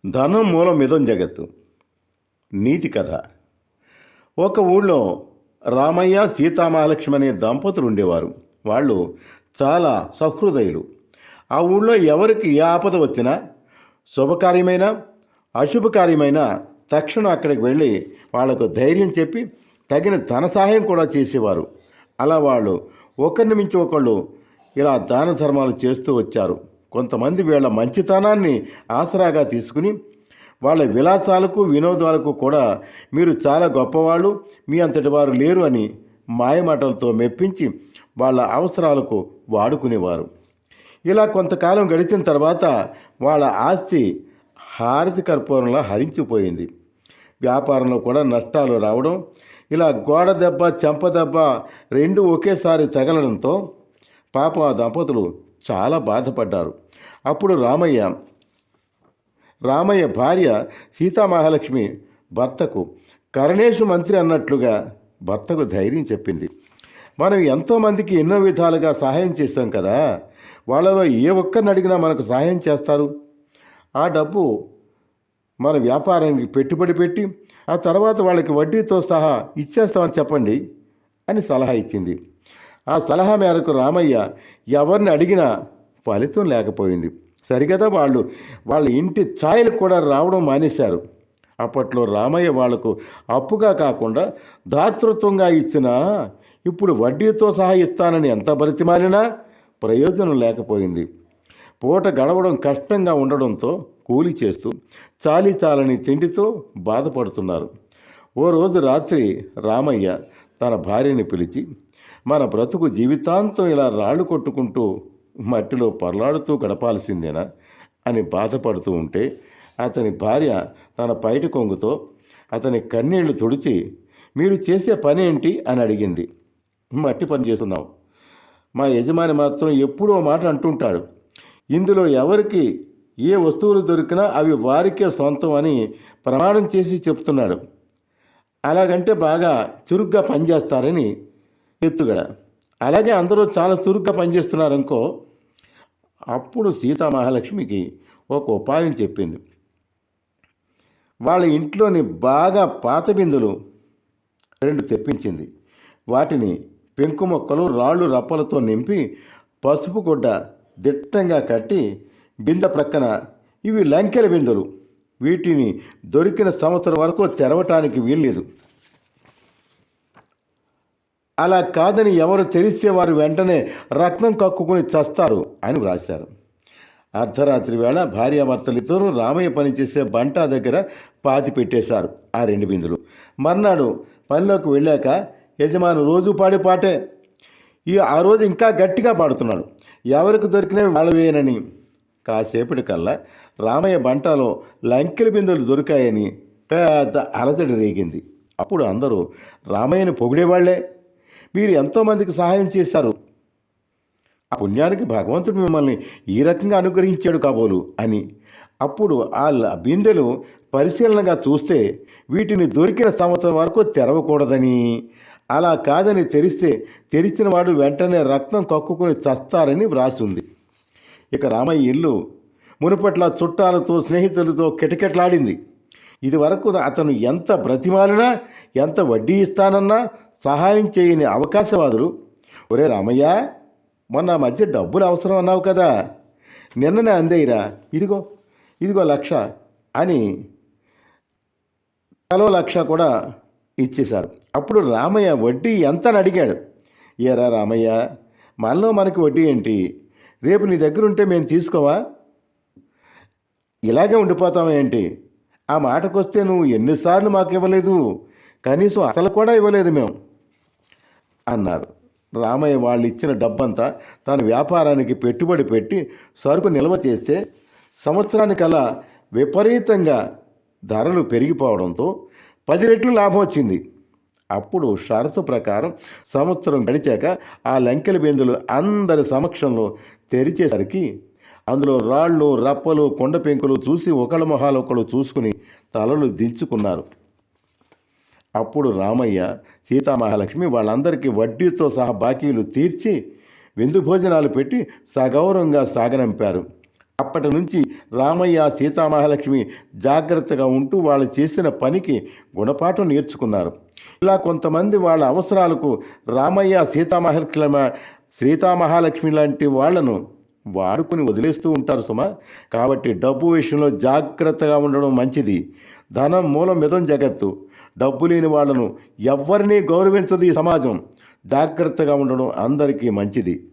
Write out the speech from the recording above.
ధనం మూలం మిదం జగత్తు. నీతి కథ. ఒక ఊళ్ళో రామయ్య సీతామహాలక్ష్మి అనే దంపతులు ఉండేవారు. వాళ్ళు చాలా సహృదయులు. ఆ ఊళ్ళో ఎవరికి ఏ ఆపద వచ్చినా, శుభకార్యమైనా అశుభకార్యమైనా తక్షణం అక్కడికి వెళ్ళి వాళ్లకు ధైర్యం చెప్పి తగిన ధన సహాయం కూడా చేసేవారు. అలా వాళ్ళు ఒకరిని మించి ఒకళ్ళు ఇలా దాన ధర్మాలు చేస్తూ వచ్చారు. కొంతమంది వీళ్ళ మంచితనాన్ని ఆసరాగా తీసుకుని వాళ్ళ విలాసాలకు వినోదాలకు కూడా మీరు చాలా గొప్పవాళ్ళు, మీ అంతటి వారు లేరు అని మాయమాటలతో మెప్పించి వాళ్ళ అవసరాలకు వాడుకునేవారు. ఇలా కొంతకాలం గడిచిన తర్వాత వాళ్ళ ఆస్తి హారతి కర్పూరంలా హరించిపోయింది. వ్యాపారంలో కూడా నష్టాలు రావడం, ఇలా గోడ దెబ్బ చెంప దెబ్బ రెండు ఒకేసారి తగలడంతో పాపం ఆ దంపతులు చాలా బాధపడ్డారు. అప్పుడు రామయ్య భార్య సీతామహాలక్ష్మి భర్తకు కరణేశు మంత్రి అన్నట్లుగా భర్తకు ధైర్యం చెప్పింది. మనం ఎంతోమందికి ఎన్నో విధాలుగా సహాయం చేస్తాం కదా, వాళ్ళలో ఏ ఒక్కరిని అడిగినా మనకు సహాయం చేస్తారు. ఆ డబ్బు మన వ్యాపారానికి పెట్టుబడి పెట్టి ఆ తర్వాత వాళ్ళకి వడ్డీతో సహా ఇచ్చేస్తామని చెప్పండి అని సలహా ఇచ్చింది. ఆ సలహా మేరకు రామయ్య ఎవరిని అడిగినా ఫలితం లేకపోయింది. సరిగదా వాళ్ళ ఇంటి ఛాయలకు కూడా రావడం మానేశారు. అప్పట్లో రామయ్య వాళ్లకు అప్పుగా కాకుండా దాతృత్వంగా ఇచ్చినా ఇప్పుడు వడ్డీతో సహా ఇస్తానని ఎంత బతిమాలినా ప్రయోజనం లేకపోయింది. పూట గడవడం కష్టంగా ఉండడంతో కూలి చేస్తూ చాలని తిండితో బాధపడుతున్నారు. ఓ రోజు రాత్రి రామయ్య తన భార్యని పిలిచి, మన బ్రతుకు జీవితాంతం ఇలా రాళ్ళు కొట్టుకుంటూ మట్టిలో పర్లాడుతూ గడపాల్సిందేనా అని బాధపడుతూ ఉంటే అతని భార్య తన పైట కొంగుతో అతని కన్నీళ్లు తుడిచి, మీరు చేసే పని ఏంటి అని అడిగింది. మట్టి పని చేస్తున్నాం. మా యజమాని మాత్రం ఎప్పుడూ మాట అంటుంటాడు, ఇందులో ఎవరికి ఏ వస్తువులు దొరికినా అవి వారికే సొంతం అని ప్రమాణం చేసి చెప్తున్నాడు. అలాగంటే బాగా చురుగ్గా పనిచేస్తారని ఎత్తుగడ. అలాగే అందరూ చాలా చురుగ్గా పనిచేస్తున్నారనుకో. అప్పుడు సీతామహాలక్ష్మికి ఒక ఉపాయం చెప్పింది. వాళ్ళ ఇంట్లోని బాగా పాత బిందులు 2 తెప్పించింది. వాటిని పెంకు మొక్కలు రాళ్ళు రప్పలతో నింపి పసుపు గుడ్డ దిట్టంగా కట్టి బిందె ప్రక్కన, ఇవి లంకెల బిందెలు, వీటిని దొరికిన సంవత్సరం వరకు తెరవటానికి వీల్లేదు. అలా కాదని ఎవరు తెరిస్తే వారు వెంటనే రక్తం కక్కుని చస్తారు అని వ్రాశారు. అర్ధరాత్రి వేళ భార్యాభర్తలిద్దరూ రామయ్య పనిచేసే బంటా దగ్గర పాతి పెట్టేశారు ఆ 2 బిందులు. మర్నాడు పనిలోకి వెళ్ళాక యజమాని రోజు పాడే పాటే ఆ రోజు ఇంకా గట్టిగా పాడుతున్నాడు. ఎవరికి దొరికినవి వాళ్ళవేనని. కాసేపటికల్లా రామయ్య బంటాలో లంకెల బిందులు దొరికాయని పెద్ద అలజడి రేగింది. అప్పుడు అందరూ రామయ్యని పొగిడేవాళ్లే. మీరు ఎంతోమందికి సహాయం చేశారు, ఆ పుణ్యానికి భగవంతుడు మిమ్మల్ని ఈ రకంగా అనుగ్రహించాడు కాబోలు అని. అప్పుడు ఆ బిందెలు పరిశీలనగా చూస్తే వీటిని దొరికిన సంవత్సరం వరకు తెరవకూడదని, అలా కాదని తెరిచిన వాడు వెంటనే రక్తం కక్కుని చస్తారని వ్రాసి ఉంది. ఇక రామయ్య ఇల్లు మునుపట్ల చుట్టాలతో స్నేహితులతో కిటకిటలాడింది. ఇది వరకు అతను ఎంత బ్రతిమాలినా ఎంత వడ్డీ ఇస్తానన్నా సహాయం చేయని అవకాశవాదులు, ఒరే రామయ్య, మొన్న మధ్య డబ్బులు అవసరం అన్నావు కదా, నిన్ననే అందేయిరా, ఇదిగో 1,00,000 అని తలో 1,00,000 కూడా ఇచ్చేశారు. అప్పుడు రామయ్య వడ్డీ ఎంత అని అడిగాడు. ఏరా రామయ్య, మనలో మనకి వడ్డీ ఏంటి, రేపు నీ దగ్గర ఉంటే మేము తీసుకోవా, ఇలాగే ఉండిపోతామా ఏంటి, ఆ మాటకొస్తే నువ్వు ఎన్నిసార్లు మాకు ఇవ్వలేదు, కనీసం అసలు కూడా ఇవ్వలేదు మేము అన్నారు. రామయ్య వాళ్ళు ఇచ్చిన డబ్బంతా తన వ్యాపారానికి పెట్టుబడి పెట్టి సరుకు నిల్వ చేస్తే సంవత్సరానికల్లా విపరీతంగా ధరలు పెరిగిపోవడంతో 10 రెట్లు లాభం వచ్చింది. అప్పుడు షరతు ప్రకారం సంవత్సరం గడిచాక ఆ లంకెల బిందులు అందరి సమక్షంలో తెరిచేసరికి అందులో రాళ్ళు రప్పలు కొండ పెంకులు చూసి ఒకళ్ళ మొహాలు ఒకళ్ళు చూసుకుని తలలు దించుకున్నారు. అప్పుడు రామయ్య సీతామహాలక్ష్మి వాళ్ళందరికీ వడ్డీతో సహా బాకీలు తీర్చి విందు భోజనాలు పెట్టి సగౌరవంగా సాగనంపారు. అప్పటి నుంచి రామయ్య సీతామహాలక్ష్మి జాగ్రత్తగా ఉంటూ వాళ్ళు చేసిన పనికి గుణపాఠం నేర్చుకున్నారు. ఇలా కొంతమంది వాళ్ళ అవసరాలకు రామయ్య సీతామహాలక్ష్మి లాంటి వాళ్లను వాడుకుని వదిలేస్తూ ఉంటారు సుమా. కాబట్టి డబ్బు విషయంలో జాగ్రత్తగా ఉండడం మంచిది. ధనం మూలం మిదం జగత్తు. డబ్బు లేని వాళ్ళను ఎవ్వరినీ గౌరవించదు ఈ సమాజం. జాగ్రత్తగా ఉండడం అందరికీ మంచిది.